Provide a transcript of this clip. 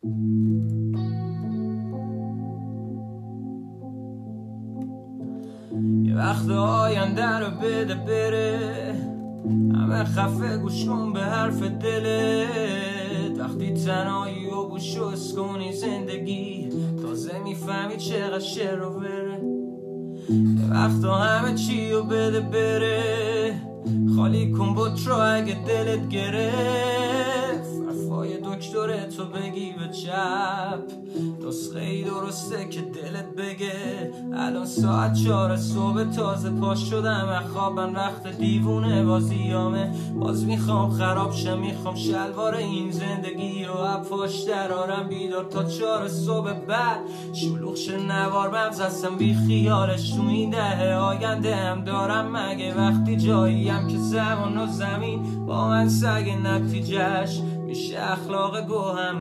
یه وقت آینده رو بده بره، همه خفه گوش کن به حرف دلت. وقتی تنهایی و گوش و اسکنی زندگی، تازه میفهمی چقدر شعر رو بره. یه وقت همه چی رو بده بره، خالی کن بط رو اگه دلت گرفت. حرفای دکترتو بگی به چپ، نسخه ای درسته که دلت بگه. الان ساعت 4 صبح، تازه پا شدم از خوابم، وقت دیوونه بازیامه. باز میخوام خراب شم، میخوام شلوار این زندگی رو اپاش درارم. بیدار تا 4 صبح، بعد شلوغ شه نوار مغز هستم بی خیالش. تو این دهه آینده هم دارم مگه وقتی جاییم که زمان و زمین با من سگ نتیجهش میشه اخلاق گوهم.